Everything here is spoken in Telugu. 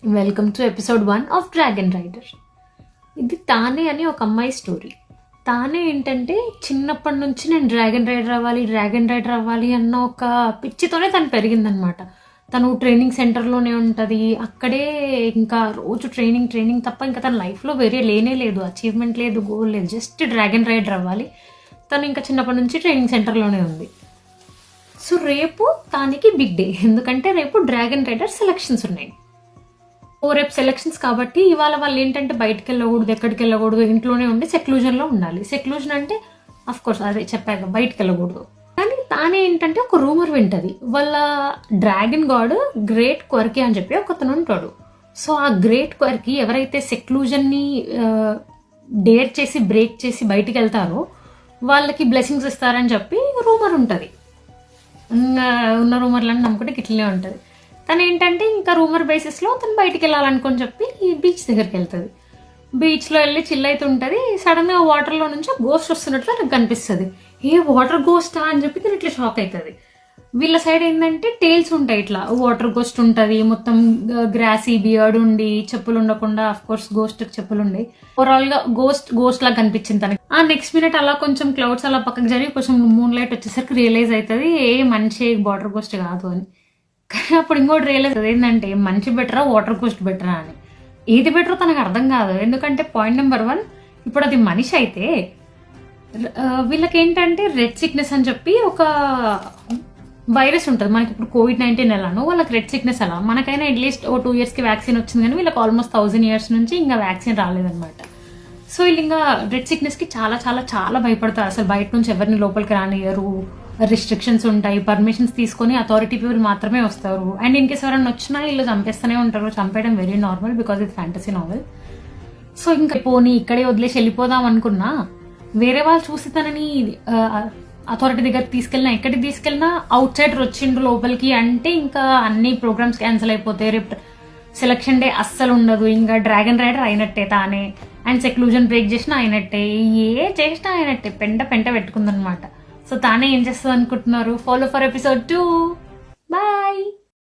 Welcome to episode 1 of Dragon Rider. ఇది తానే అని ఒక అమ్మాయి స్టోరీ. తానే ఏంటంటే చిన్నప్పటి నుంచి నేను డ్రాగన్ రైడర్ అవ్వాలి అన్న ఒక పిచ్చితోనే తను పెరిగిందనమాట. తను ట్రైనింగ్ సెంటర్లోనే ఉంటుంది, అక్కడే ఇంకా రోజు ట్రైనింగ్ తప్ప ఇంకా తన లైఫ్లో వేరే లేనే లేదు, అచీవ్మెంట్ లేదు, గోల్ లేదు, జస్ట్ డ్రాగన్ రైడర్ అవ్వాలి. తను ఇంకా చిన్నప్పటి నుంచి ట్రైనింగ్ సెంటర్లోనే ఉంది. సో రేపు తానికి బిగ్ డే, ఎందుకంటే రేపు డ్రాగన్ రైడర్ సెలక్షన్స్ ఉన్నాయి. రేపు సెలక్షన్స్ కాబట్టి ఇవాళ వాళ్ళు ఏంటంటే బయటకు వెళ్ళకూడదు, ఎక్కడికి వెళ్ళకూడదు, ఇంట్లోనే ఉండి సెక్లూజన్లో ఉండాలి. సెక్లూజన్ అంటే అఫ్ కోర్స్ అదే చెప్పాక బయటకు వెళ్ళకూడదు. కానీ తానే ఏంటంటే ఒక రూమర్ వింటది, వాళ్ళ డ్రాగన్ గాడ్ గ్రేట్ క్వర్కీ అని చెప్పి ఒకతను ఉంటాడు. సో ఆ గ్రేట్ క్వర్కీ ఎవరైతే సెక్లూజన్ని డేర్ చేసి బ్రేక్ చేసి బయటికి వెళ్తారో వాళ్ళకి బ్లెస్సింగ్స్ ఇస్తారని చెప్పి రూమర్ ఉంటుంది. ఉన్న రూమర్లను నమ్ముకుంటే ఇట్లనే ఉంటుంది. తను ఏంటంటే ఇంకా రూమర్ బేసిస్లో తను బయటికి వెళ్ళాలనుకొని చెప్పి ఈ బీచ్ దగ్గరికి వెళ్తుంది. బీచ్లో వెళ్ళి చిల్ అవుతుంటుంది. సడన్గా వాటర్లో నుంచి గోస్ట్ వస్తున్నట్లు నాకు కనిపిస్తుంది. ఏ వాటర్ గోస్టా అని చెప్పి తను ఇట్లా షాక్ అవుతుంది. వీళ్ళ సైడ్ ఏంటంటే టేల్స్ ఉంటాయి, ఇట్లా వాటర్ గోస్ట్ ఉంటుంది, మొత్తం గ్రాసీ బియర్డ్ ఉండి చెప్పులు ఉండకుండా, అఫ్ కోర్స్ గోస్ట్ చెప్పులు ఉండి ఓవరాల్గా గోస్ట్ లాగా కనిపించింది తనకి. ఆ నెక్స్ట్ మినిట్ అలా కొంచెం క్లౌడ్స్ అలా పక్కకు జరిగి కొంచెం మూన్ లైట్ వచ్చేసరికి రియలైజ్ అవుతుంది మంచి వాటర్ గోస్ట్ కాదు అని. కానీ అప్పుడు ఇంకోటి రియలైజ్ ఏంటంటే మంచి బెటరా వాటర్ గోస్ట్ బెటరా అని. ఏది బెటరో తనకు అర్థం కాదు. ఎందుకంటే పాయింట్ నెంబర్ 1, ఇప్పుడు అది మనిషి అయితే వీళ్ళకి ఏంటంటే రెడ్ సిక్నెస్ అని చెప్పి ఒక వైరస్ ఉంటుంది. మనకి ఇప్పుడు COVID-19 ఎలానో వాళ్ళకి రెడ్ సిక్నెస్ అలా. మనకైనా అట్లీస్ట్ 2 yearsకి వ్యాక్సిన్ వచ్చింది, కానీ వీళ్ళకి ఆల్మోస్ట్ 1000 years నుంచి ఇంకా వ్యాక్సిన్ రాలేదనమాట. సో వీళ్ళు ఇంకా రెడ్ సిక్నెస్కి చాలా చాలా చాలా భయపడతారు. అసలు బయట నుంచి ఎవరిని లోపలికి రానియరు, రిస్ట్రిక్షన్స్ ఉంటాయి, పర్మిషన్స్ తీసుకొని అథారిటీ పీపుల్ మాత్రమే వస్తారు. అండ్ ఇన్ కేస్ ఎవరైనా వచ్చినా వీళ్ళు చంపేస్తూనే ఉంటారు. చంపేయడం వెరీ నార్మల్ బికాజ్ ఇది ఫ్యాంటసీ నావెల్. సో ఇంకా పోనీ ఇక్కడే వదిలేసి వెళ్ళిపోదాం అనుకున్నా, వేరే వాళ్ళు చూసి తనని అథారిటీ దగ్గర తీసుకెళ్ళినా, ఎక్కడికి తీసుకెళ్ళినా అవుట్ సైడర్ వచ్చిండ్రు లోపలికి అంటే ఇంకా అన్ని ప్రోగ్రామ్స్ క్యాన్సిల్ అయిపోతాయి. రేపు సెలక్షన్ డే అస్సలు ఉండదు. ఇంకా డ్రాగన్ రైడర్ అయినట్టే తానే, అండ్ సెక్లూజన్ బ్రేక్ చేసినా అయినట్టే, ఏ చేసినా అయినట్టే, పెంట పెట్టుకుందనమాట. సో తానే ఏం చేస్తుంది అనుకుంటున్నారు? Follow for episode 2. బాయ్.